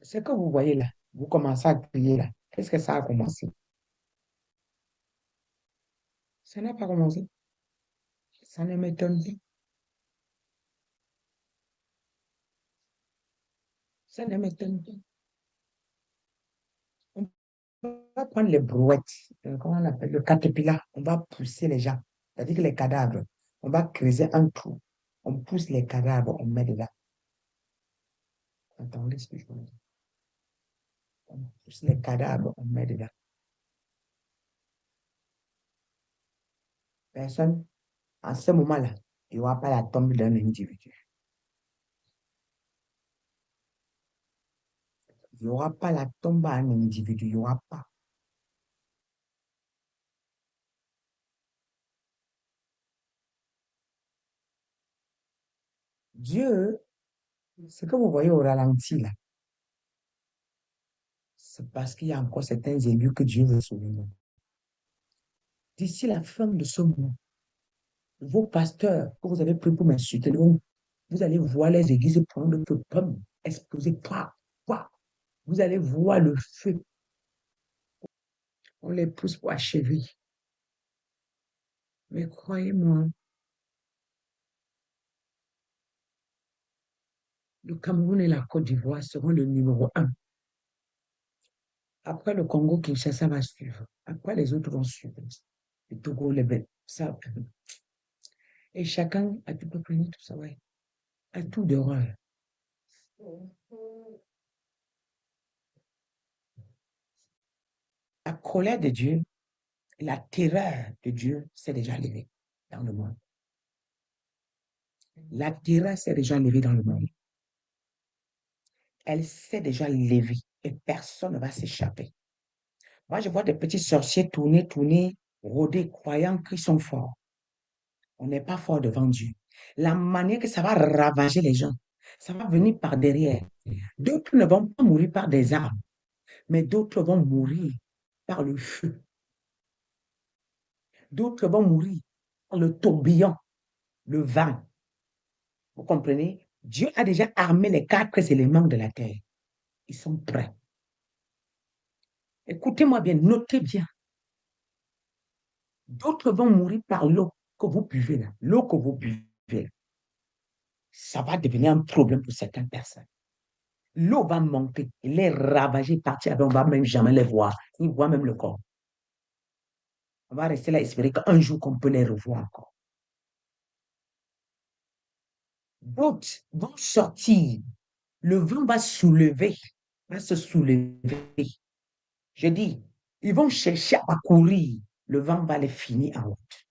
Ce que vous voyez là, vous commencez à crier là. Qu'est-ce que ça a commencé? Ça n'a pas commencé. Ça ne m'étonne pas. Ça ne m'étonne pas. On va prendre les brouettes, comment on appelle, le caterpillar. On va pousser les gens. C'est-à-dire que les cadavres, on va creuser un trou. On pousse les cadavres, on met dedans. Attendez ce que je veux dire. On pousse les cadavres, on met dedans. Personne, en ce moment-là, il n'y aura pas la tombe d'un individu. Il n'y aura pas la tombe à un individu. Il n'y aura pas. Dieu, ce que vous voyez au ralenti là, c'est parce qu'il y a encore certains élus que Dieu veut souligner. D'ici la fin de ce mois, vos pasteurs que vous avez pris pour m'insulter, vous allez voir les églises prendre feu, pomme, exploser, quoi, quoi. Vous allez voir le feu. On les pousse pour achever. Mais croyez-moi, le Cameroun et la Côte d'Ivoire seront le numéro un. Après, le Congo-Kinshasa va suivre. Après, les autres vont suivre. Le Togo, les Bénin, ça. Et chacun a tout peu près tout ça, ouais. À tout d'horreur. La colère de Dieu, la terreur de Dieu s'est déjà levée dans le monde. La terreur s'est déjà levée dans le monde. Elle s'est déjà levée et personne ne va s'échapper. Moi, je vois des petits sorciers tourner, tourner, rôder, croyant qu'ils sont forts. On n'est pas fort devant Dieu. La manière que ça va ravager les gens, ça va venir par derrière. D'autres ne vont pas mourir par des armes, mais d'autres vont mourir par le feu. D'autres vont mourir par le tourbillon, le vent. Vous comprenez? Dieu a déjà armé les quatre éléments de la terre. Ils sont prêts. Écoutez-moi bien, notez bien. D'autres vont mourir par l'eau que vous buvez là. L'eau que vous buvez, ça va devenir un problème pour certaines personnes. L'eau va monter, les ravager, partir, on va même jamais les voir. Ils voient même le corps. On va rester là, espérer qu'un jour qu'on peut les revoir encore. D'autres vont sortir. Le vent va soulever, va se soulever. Je dis, ils vont chercher à courir. Le vent va les finir en route.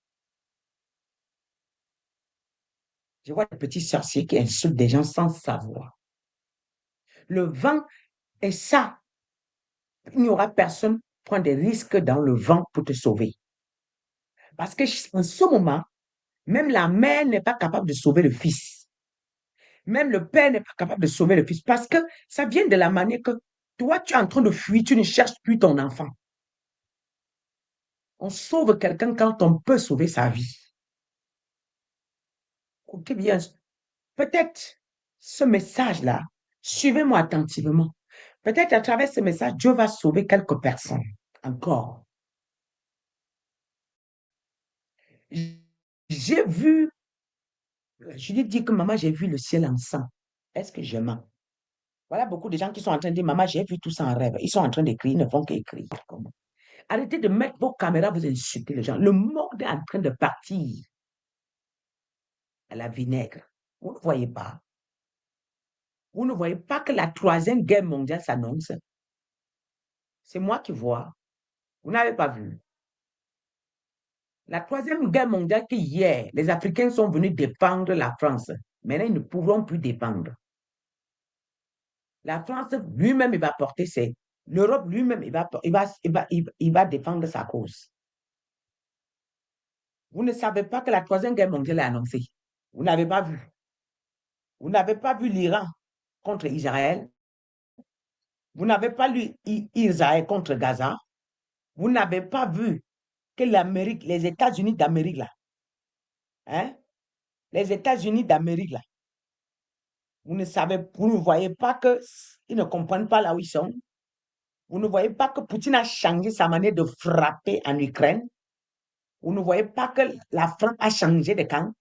Je vois des petits sorciers qui insultent des gens sans savoir. Le vent est ça. Il n'y aura personne qui prend des risques dans le vent pour te sauver. Parce que en ce moment, même la mère n'est pas capable de sauver le fils. Même le père n'est pas capable de sauver le fils. Parce que ça vient de la manière que toi, tu es en train de fuir, tu ne cherches plus ton enfant. On sauve quelqu'un quand on peut sauver sa vie. Écoutez bien, peut-être ce message-là, suivez-moi attentivement. Peut-être à travers ce message, Dieu va sauver quelques personnes encore. J'ai vu, je lui dis que maman, j'ai vu le ciel en sang. Est-ce que je mens? Voilà beaucoup de gens qui sont en train de dire, maman, j'ai vu tout ça en rêve. Ils sont en train d'écrire, ils ne font qu'écrire. Arrêtez de mettre vos caméras, vous insulter les gens. Le monde est en train de partir à la vinaigre. Vous ne voyez pas. Vous ne voyez pas que la troisième guerre mondiale s'annonce. C'est moi qui vois. Vous n'avez pas vu. La troisième guerre mondiale que hier, les Africains sont venus défendre la France. Maintenant, ils ne pourront plus défendre. La France lui-même, il va porter ses... L'Europe lui-même, il va défendre sa cause. Vous ne savez pas que la troisième guerre mondiale est annoncée. Vous n'avez pas vu. Vous n'avez pas vu l'Iran contre Israël. Vous n'avez pas vu Israël contre Gaza. Vous n'avez pas vu que l'Amérique, les États-Unis d'Amérique, là, hein, les États-Unis d'Amérique, là, vous ne voyez pas que Ils ne comprennent pas là où ils sont. Vous ne voyez pas que Poutine a changé sa manière de frapper en Ukraine. Vous ne voyez pas que la France a changé de camp.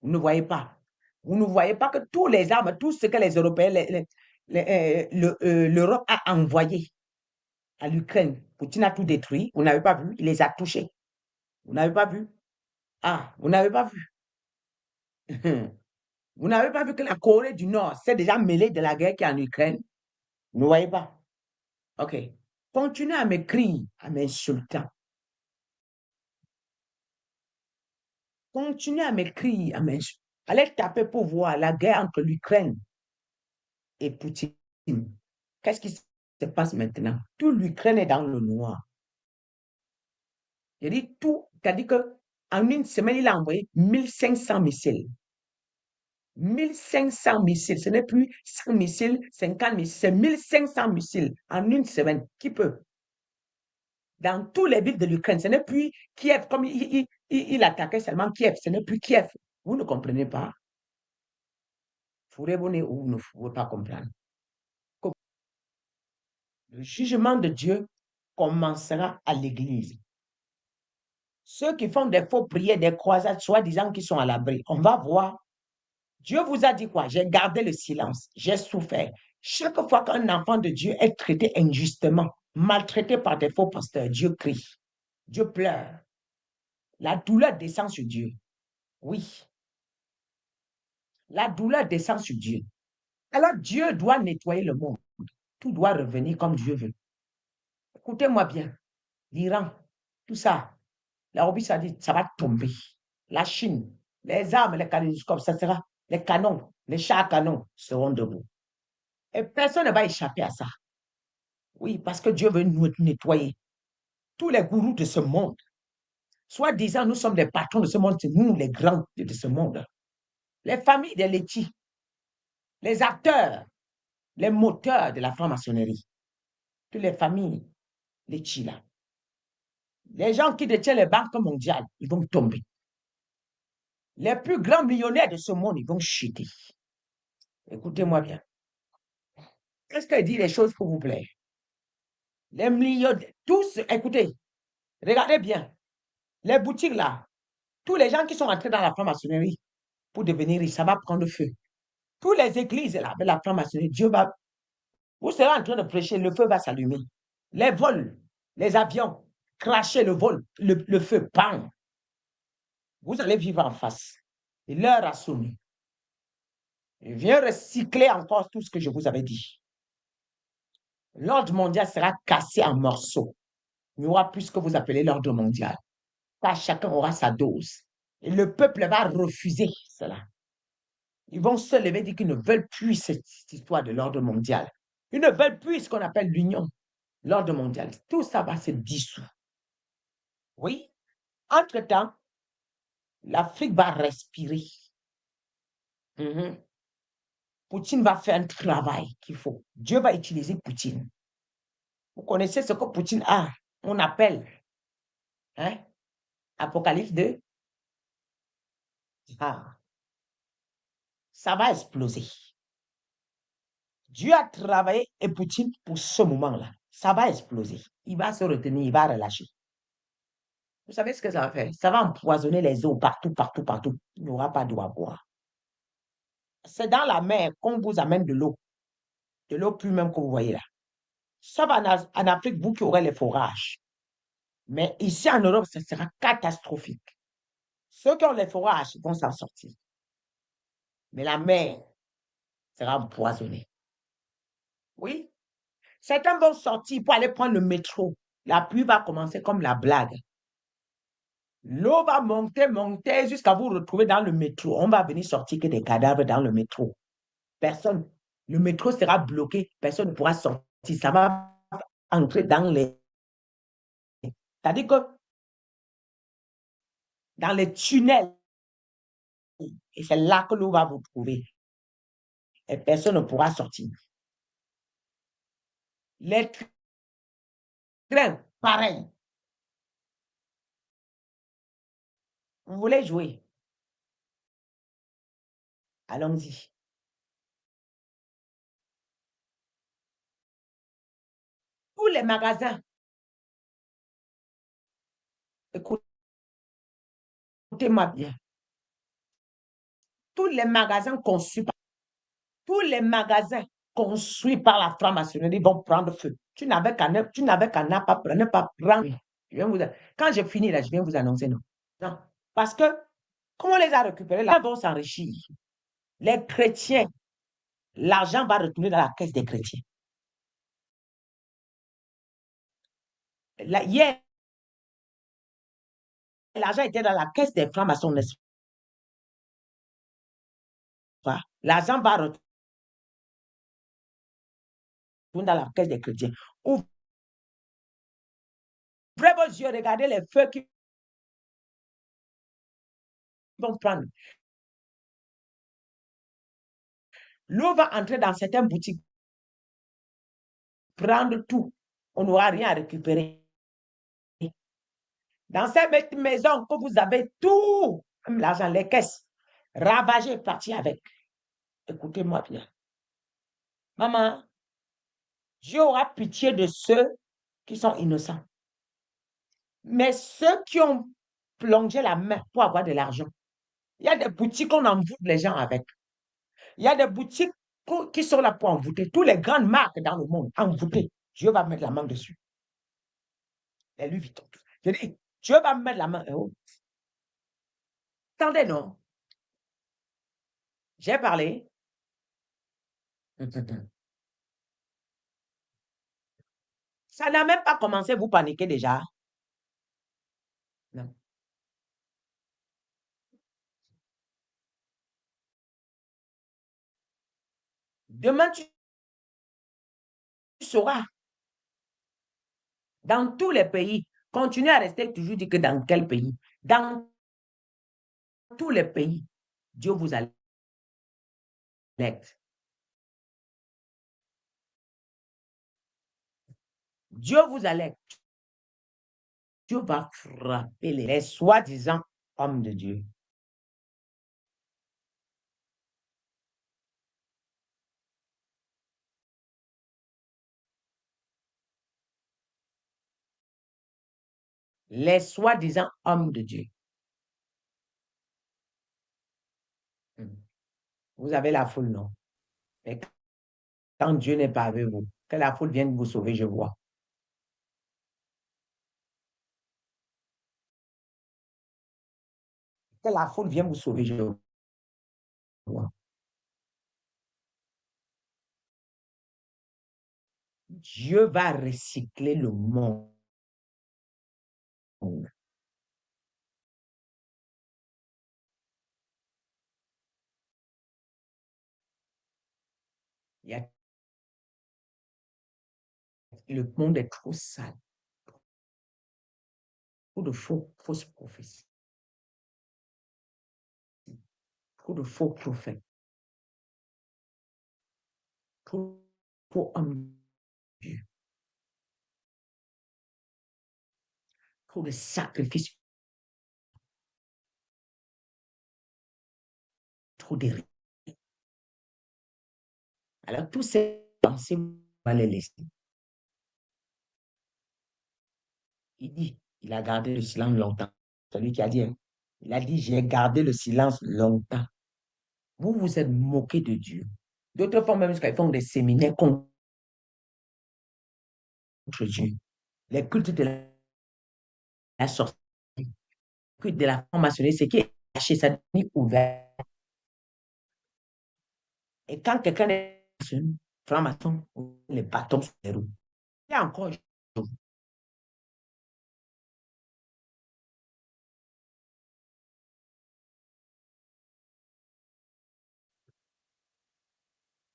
Vous ne voyez pas. Vous ne voyez pas que tous les armes, tout ce que les Européens, l'Europe a envoyé à l'Ukraine, Poutine a tout détruit. Vous n'avez pas vu, il les a touchés. Vous n'avez pas vu. Ah, vous n'avez pas vu. Vous n'avez pas vu que la Corée du Nord s'est déjà mêlée de la guerre qui est en Ukraine. Vous ne voyez pas. OK. Continuez à m'écrire, à m'insulter. Continuez à m'écrire, à m'insulter. Allez taper pour voir la guerre entre l'Ukraine et Poutine. Qu'est-ce qui se passe maintenant? Tout l'Ukraine est dans le noir. Je dis tout, c'est-à-dire qu'en une semaine, il a envoyé 1500 missiles. 1500 missiles, ce n'est plus 100 missiles, 50 missiles, c'est 1500 missiles en une semaine. Qui peut? Dans tous les villes de l'Ukraine, ce n'est plus Kiev, comme il attaquait seulement Kiev, ce n'est plus Kiev. Vous ne comprenez pas. Vous répondez ou vous ne pouvez pas comprendre. Le jugement de Dieu commencera à l'église. Ceux qui font des faux prières, des croisades, soi-disant qui sont à l'abri, on va voir. Dieu vous a dit quoi? J'ai gardé le silence, j'ai souffert. Chaque fois qu'un enfant de Dieu est traité injustement, maltraité par des faux pasteurs, Dieu crie, Dieu pleure. La douleur descend sur Dieu. Oui, la douleur descend sur Dieu. Alors Dieu doit nettoyer le monde. Tout doit revenir comme Dieu veut. Écoutez-moi bien. L'Iran, tout ça, l'Arabie Saoudite, ça va tomber. La Chine, les armes, les kaléidoscopes, ça sera, les canons, les chars à canons seront debout. Et personne ne va échapper à ça. Oui, parce que Dieu veut nous nettoyer. Tous les gourous de ce monde, soit disant nous sommes les patrons de ce monde, c'est nous les grands de ce monde. Les familles des laitiers, les acteurs, les moteurs de la franc-maçonnerie, toutes les familles laitiers là. Les gens qui détiennent les banques mondiales, ils vont tomber. Les plus grands millionnaires de ce monde, ils vont chuter. Écoutez-moi bien. Qu'est-ce qu'elle dit les choses pour vous plaire? Les millions, tous, écoutez, regardez bien. Les boutiques là, tous les gens qui sont entrés dans la franc-maçonnerie pour devenir riches, ça va prendre feu. Toutes les églises là, avec la franc-maçonnerie, Dieu va, vous serez en train de prêcher, le feu va s'allumer. Les vols, les avions, cracher le vol, le feu, bam. Vous allez vivre en face. Et l'heure a sonné. Il vient recycler encore tout ce que je vous avais dit. L'ordre mondial sera cassé en morceaux. Il n'y aura plus ce que vous appelez l'ordre mondial. Pas chacun aura sa dose. Et le peuple va refuser cela. Ils vont se lever et dire qu'ils ne veulent plus cette histoire de l'ordre mondial. Ils ne veulent plus ce qu'on appelle l'union, l'ordre mondial. Tout ça va se dissoudre. Oui. Entre-temps, l'Afrique va respirer. Poutine va faire un travail qu'il faut. Dieu va utiliser Poutine. Vous connaissez ce que Poutine a? On appelle hein? Apocalypse 2. Ah, ça va exploser. Dieu a travaillé et Poutine pour ce moment-là. Ça va exploser. Il va se retenir, il va relâcher. Vous savez ce que ça va faire? Ça va empoisonner les eaux partout, partout, partout. Il n'y aura pas d'eau à boire. C'est dans la mer qu'on vous amène de l'eau plus même que vous voyez là. Sauf en Afrique, vous qui aurez les forages. Mais ici en Europe, ça sera catastrophique. Ceux qui ont les forages vont s'en sortir. Mais la mer sera empoisonnée. Oui. Certains vont sortir pour aller prendre le métro. La pluie va commencer comme la blague. L'eau va monter, monter jusqu'à vous retrouver dans le métro. On va venir sortir que des cadavres dans le métro. Personne. Le métro sera bloqué. Personne ne pourra sortir. Ça va entrer dans les... C'est-à-dire que dans les tunnels, et c'est là que l'eau va vous trouver. Et personne ne pourra sortir. Les trains, pareil. Vous voulez jouer? Allons-y. les magasins, écoutez-moi bien, tous les magasins conçus par, tous les magasins construits par la franc-maçonnerie vont prendre feu. Tu n'avais qu'à ne pas prendre. Je viens vous, quand je finis là, je viens vous annoncer non. Non. Parce que, comment on les a récupérés, là, ils vont s'enrichir. Les chrétiens, l'argent va retourner dans la caisse des chrétiens. Hier, l'argent était dans la caisse des francs-maçons, n'est-ce pas? L'argent va retourner dans la caisse des chrétiens. Ouvrez vos yeux, regardez les feux qui vont prendre. L'eau va entrer dans certaines boutiques, prendre tout. On n'aura rien à récupérer. Dans cette maison que vous avez tout, même l'argent, les caisses, ravagé, parti avec. Écoutez-moi bien. Maman, Dieu aura pitié de ceux qui sont innocents. Mais ceux qui ont plongé la main pour avoir de l'argent, il y a des boutiques qu'on envoûte les gens avec. Il y a des boutiques qui sont là pour envoûter. Toutes les grandes marques dans le monde, envoûtées. Dieu va mettre la main dessus. Les Louis Vuitton. Je dis, Dieu va mettre la main. Oh. Attendez, non. J'ai parlé. Ça n'a même pas commencé, vous paniquez déjà. Non. Demain, tu sauras. Dans tous les pays, continuez à rester toujours dit que dans quel pays. Dans tous les pays, Dieu vous allègue. Dieu vous allègue. Dieu va frapper les soi-disant hommes de Dieu. Les soi-disant hommes de Dieu. Vous avez la foule, non? Mais quand Dieu n'est pas avec vous, que la foule vienne vous sauver, je vois. Que la foule vienne vous sauver, je vois. Dieu va recycler le monde. Il y a, le monde est trop sale. Trop de fausses prophéties. Trop de faux prophètes. Trop, trop hommes de Dieu. Trop de sacrifices. Trop de... Alors, tous ces pensées, on va les laisser. Il dit, il a gardé le silence longtemps. Celui qui a dit, hein, il a dit, j'ai gardé le silence longtemps. Vous vous êtes moqué de Dieu. D'autres font même jusqu'à font des séminaires contre Dieu. Les cultes de la sorcellerie, les cultes de la formation, c'est qui est caché, ça n'est ouvert. Et quand quelqu'un est franc-maçon, les bâtons sur les roues. Il y a encore une chose.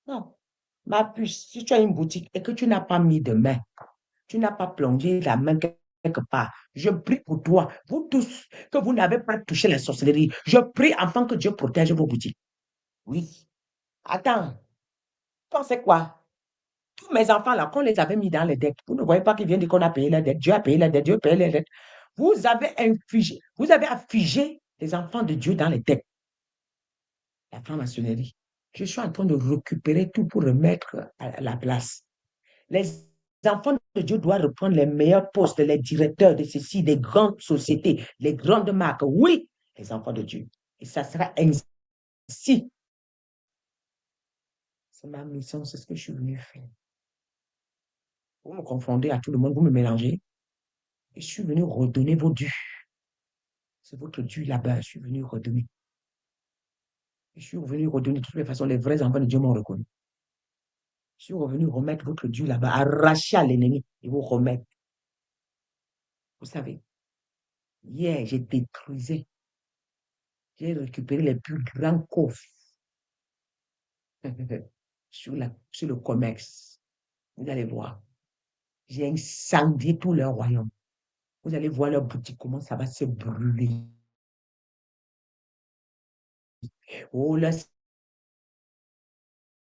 Non. Ma puce, si tu as une boutique et que tu n'as pas mis de main, tu n'as pas plongé la main quelque part, je prie pour toi, vous tous, que vous n'avez pas touché la sorcellerie. Je prie afin que Dieu protège vos boutiques. Oui. Attends, pensez quoi? Tous mes enfants là, qu'on les avait mis dans les dettes, vous ne voyez pas qu'ils viennent dire qu'on a payé la dette. Dieu a payé la dette, Dieu a payé les dettes. Vous avez affigé les enfants de Dieu dans les dettes. La franc-maçonnerie. Je suis en train de récupérer tout pour remettre à la place. Les enfants de Dieu doivent reprendre les meilleurs postes, les directeurs de ceci, des grandes sociétés, les grandes marques. Oui, les enfants de Dieu. Et ça sera ainsi. C'est ma mission, c'est ce que je suis venu faire. Vous me confondez à tout le monde, vous me mélangez. Et je suis venu redonner vos dus. C'est votre dû là-bas, je suis venu redonner. Je suis venu redonner de toutes les façons, les vrais enfants de Dieu m'ont reconnu. Je suis revenu remettre votre dû là-bas, arracher à l'ennemi et vous remettre. Vous savez, hier, j'ai détruisé, j'ai récupéré les plus grands coffres sur le commerce. Vous allez voir. J'ai incendié tout leur royaume. Vous allez voir leur boutique, comment ça va se brûler. Oh, le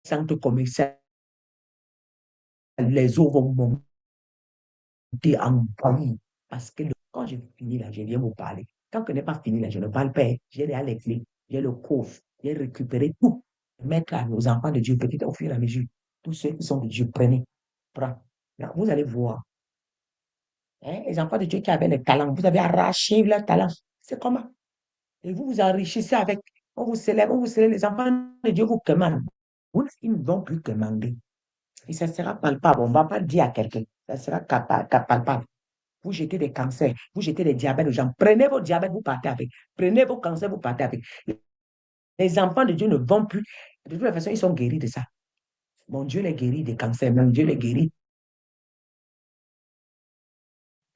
centre commercial, les eaux vont monter en bruit. Parce que quand j'ai fini là, je viens vous parler. Tant que je n'ai pas fini là, je ne parle pas. J'ai les clés, j'ai le coffre, j'ai récupéré tout. Mettre à nos enfants de Dieu, peut-être au fur et à mesure. Tous ceux qui sont de Dieu, prenez. Prends. Là, vous allez voir. Hein, les enfants de Dieu qui avaient les talents, vous avez arraché leurs talents. C'est comment? Et vous vous enrichissez avec, on vous célèbre, les enfants de Dieu vous commandent. Ils ne vont plus commander. Et ça sera palpable. On ne va pas dire à quelqu'un. Ça sera palpable. Vous jetez des cancers, vous jetez des diabètes aux gens. Prenez vos diabètes, vous partez avec. Prenez vos cancers, vous partez avec. Les enfants de Dieu ne vont plus. De toute façon, ils sont guéris de ça. Mon Dieu les guérit des cancers. Mon Dieu les guérit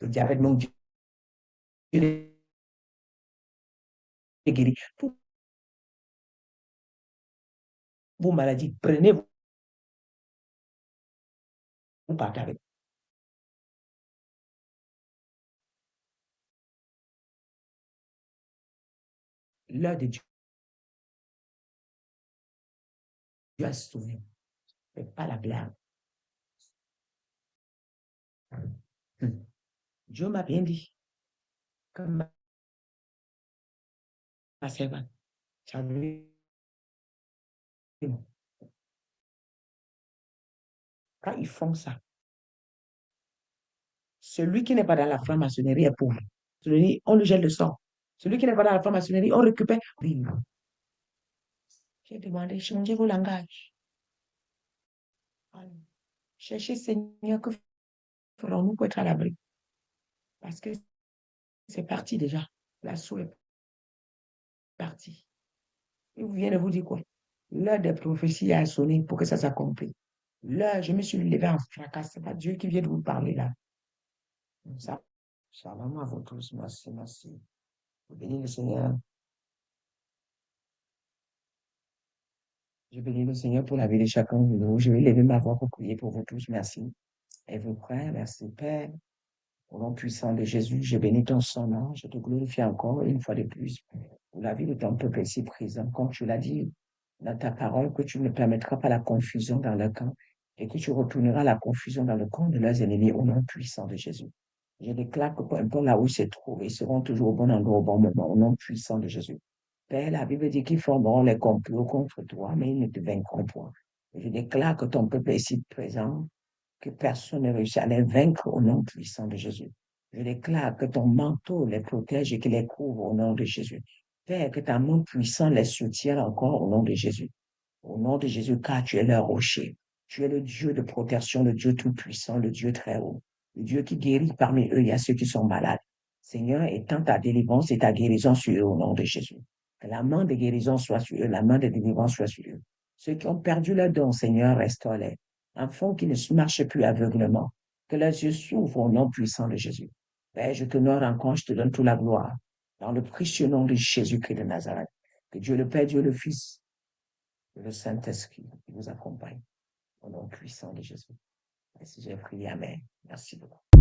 du diabète. Mon Dieu les guérit. Toutes vos maladies, prenez, vous partez avec. L'heure de Dieu a sauvé. Ce n'est pas la blague. Dieu m'a bien dit, comme ma servante, quand ils font ça, celui qui n'est pas dans la franc-maçonnerie est pauvre. Celui, on lui jette le sort. Celui qui n'est pas dans la franc-maçonnerie, on récupère. Oui. J'ai demandé, changez vos langages. Cherchez, Seigneur, que ferons-nous pour être à l'abri? Parce que c'est parti déjà. L'assaut est parti. Il vient de vous dire quoi? L'heure des prophéties a sonné pour que ça s'accomplisse. Là, je me suis levé en fracas. C'est pas Dieu qui vient de vous parler là. Ça, shalom à vous tous. Merci, merci. Je bénis le Seigneur. Je bénis le Seigneur pour la vie de chacun de nous. Je vais lever ma voix pour prier pour vous tous. Merci. Et vous frères, merci Père. Au nom puissant de Jésus, je bénis ton nom. Je te glorifie encore une fois de plus pour la vie de ton peuple ici présent. Comme tu l'as dit dans ta parole, que tu ne permettras pas la confusion dans le camp et que tu retourneras la confusion dans le camp de leurs ennemis au nom puissant de Jésus. Je déclare que peu importe là où ils se trouvent, ils seront toujours au bon endroit, au bon moment, au nom puissant de Jésus. Père, la Bible dit qu'ils formeront les complots contre toi, mais ils ne te vaincront point. Je déclare que ton peuple est ici présent, que personne ne réussit à les vaincre au nom puissant de Jésus. Je déclare que ton manteau les protège et qu'il les couvre au nom de Jésus. Père, que ta main puissante les soutienne encore au nom de Jésus. Au nom de Jésus, car tu es leur rocher. Tu es le Dieu de protection, le Dieu tout-puissant, le Dieu très haut. Le Dieu qui guérit parmi eux, il y a ceux qui sont malades. Seigneur, étends ta délivrance et ta guérison sur eux au nom de Jésus. Que la main de guérison soit sur eux, la main de délivrance soit sur eux. Ceux qui ont perdu leur don, Seigneur, restaure-les. Enfants qui ne marchent plus aveuglement. Que leurs yeux s'ouvrent au nom puissant de Jésus. Père, je t'honore encore, je te donne toute la gloire. Dans le précieux nom de Jésus-Christ de Nazareth. Que Dieu le Père, Dieu le Fils, et le Saint-Esprit vous accompagne. Au nom puissant de Jésus. Merci, j'ai prié. Amen. Merci beaucoup.